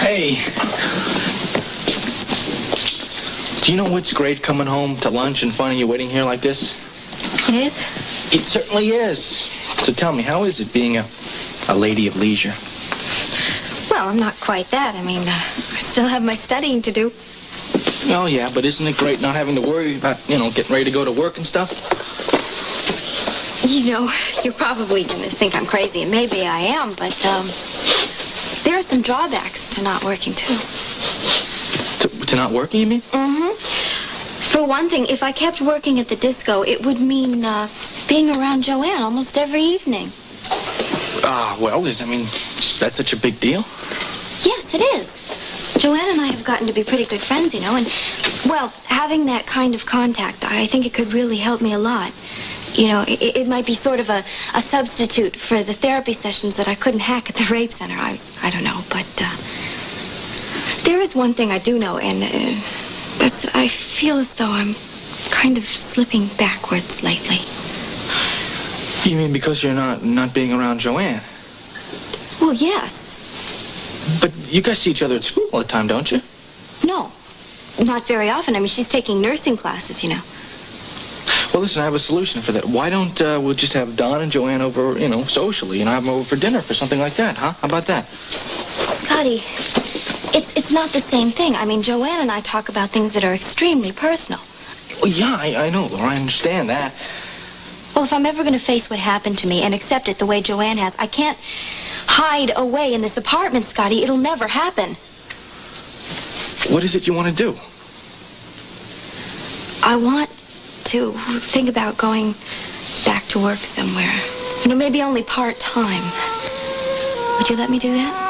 Hey. Do you know it's great coming home to lunch and finding you waiting here like this? It is? It certainly is. So tell me, how is it being a lady of leisure? Well, I'm not quite that. I mean, I still have my studying to do. Oh, yeah, but isn't it great not having to worry about, getting ready to go to work and stuff? You know, you're probably going to think I'm crazy, and maybe I am, but there are some drawbacks to not working, too. To not working, you mean? Mm-hmm. For one thing, if I kept working at the disco, it would mean being around Joanne almost every evening. Well, is that such a big deal? Yes, it is. Joanne and I have gotten to be pretty good friends, and, well, having that kind of contact, I think it could really help me a lot. It might be sort of a substitute for the therapy sessions that I couldn't hack at the rape center. I don't know, but there is one thing I do know, and I feel as though I'm kind of slipping backwards lately. You mean because you're not being around Joanne? Well, yes. But you guys see each other at school all the time, don't you? No, not very often. She's taking nursing classes, Well, listen, I have a solution for that. Why don't we'll just have Don and Joanne over, socially, have them over for dinner for something like that, huh? How about that? Scotty, it's not the same thing. Joanne and I talk about things that are extremely personal. Well, yeah, I know, Laura. I understand that. Well, if I'm ever going to face what happened to me and accept it the way Joanne has, I can't hide away in this apartment, Scotty. It'll never happen. What is it you want to do? I want to think about going back to work somewhere. Maybe only part-time. Would you let me do that?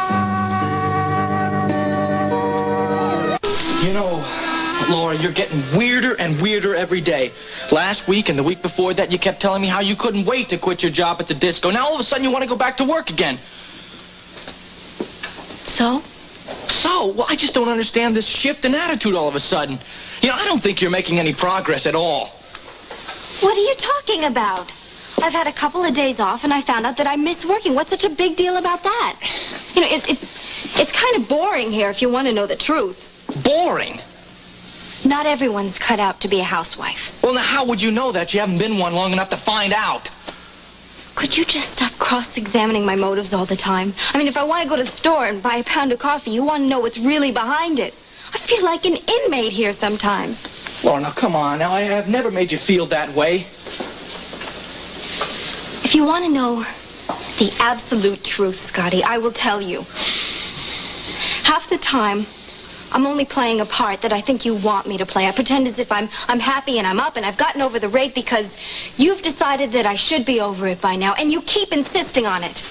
Laura, you're getting weirder and weirder every day. Last week and the week before that, you kept telling me how you couldn't wait to quit your job at the disco. Now all of a sudden you want to go back to work again. So? Well, I just don't understand this shift in attitude all of a sudden. I don't think you're making any progress at all. What are you talking about? I've had a couple of days off, and I found out that I miss working. What's such a big deal about that? It's kind of boring here, if you want to know the truth. Boring? Not everyone's cut out to be a housewife. Well, now how would you know that? You haven't been one long enough to find out. Could you just stop cross-examining my motives all the time? If I want to go to the store and buy a pound of coffee, you want to know what's really behind it. I feel like an inmate here sometimes. Laura, now come on. Now, I have never made you feel that way. If you want to know the absolute truth, Scotty, I will tell you. Half the time, I'm only playing a part that I think you want me to play. I pretend as if I'm happy and I'm up and I've gotten over the rape because you've decided that I should be over it by now, and you keep insisting on it.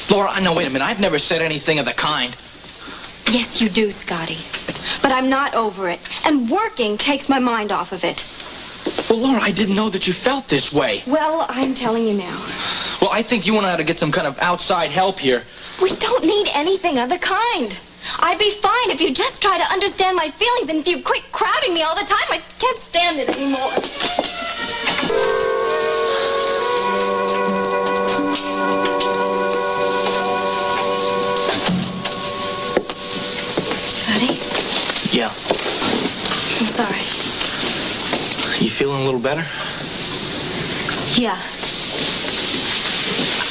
Laura, no, wait a minute. I've never said anything of the kind. Yes, you do, Scotty. But I'm not over it, and working takes my mind off of it. Well, Laura, I didn't know that you felt this way. Well, I'm telling you now. Well, I think you and I ought to get some kind of outside help here. We don't need anything of the kind. I'd be fine if you just try to understand my feelings, and if you quit crowding me all the time. I can't stand it anymore. Scotty? Yeah. I'm sorry. You feeling a little better? Yeah.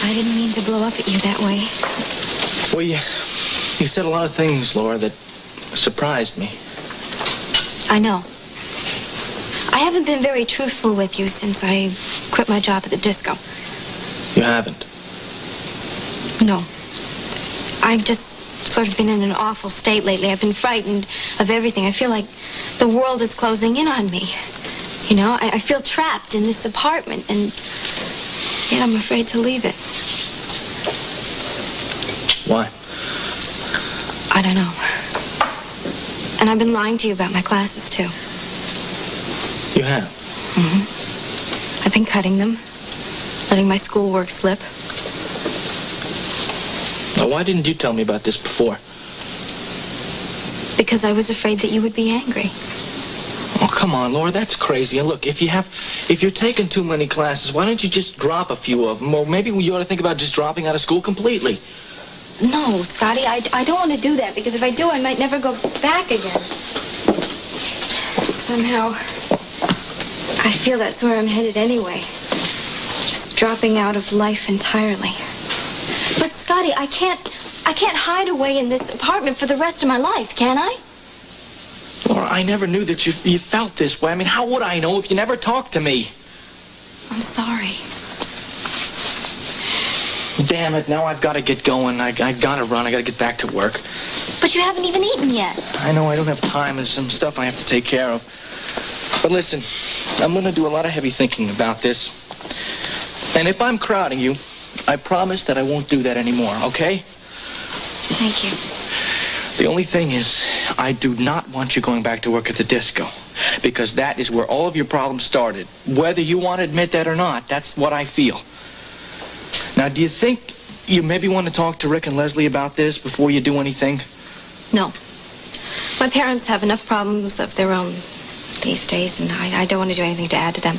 I didn't mean to blow up at you that way. Well, you said a lot of things, Laura, that surprised me. I know. I haven't been very truthful with you since I quit my job at the disco. You haven't? No. I've just sort of been in an awful state lately. I've been frightened of everything. I feel like the world is closing in on me. I feel trapped in this apartment, and yet I'm afraid to leave it. Why? I don't know. And I've been lying to you about my classes, too. You have? Mm-hmm. I've been cutting them, letting my schoolwork slip. Now, why didn't you tell me about this before? Because I was afraid that you would be angry. Oh, come on, Laura, that's crazy. And look, if you're taking too many classes, why don't you just drop a few of them? Or maybe you ought to think about just dropping out of school completely. No, Scotty, I don't want to do that, because if I do, I might never go back again. Somehow, I feel that's where I'm headed anyway. Just dropping out of life entirely. But, Scotty, I can't hide away in this apartment for the rest of my life, can I? Laura, I never knew that you felt this way. I mean, how would I know if you never talked to me? I'm sorry. Damn it, now I've got to get going. I gotta run. I gotta get back to work. But you haven't even eaten yet. I know I don't have time. There's some stuff I have to take care of. But listen, I'm gonna do a lot of heavy thinking about this. And if I'm crowding you, I promise that I won't do that anymore, okay? Thank you. The only thing is, I do not want you going back to work at the disco. Because that is where all of your problems started. Whether you want to admit that or not, that's what I feel. Now, do you think you maybe want to talk to Rick and Leslie about this before you do anything? No. My parents have enough problems of their own these days, and I don't want to do anything to add to them.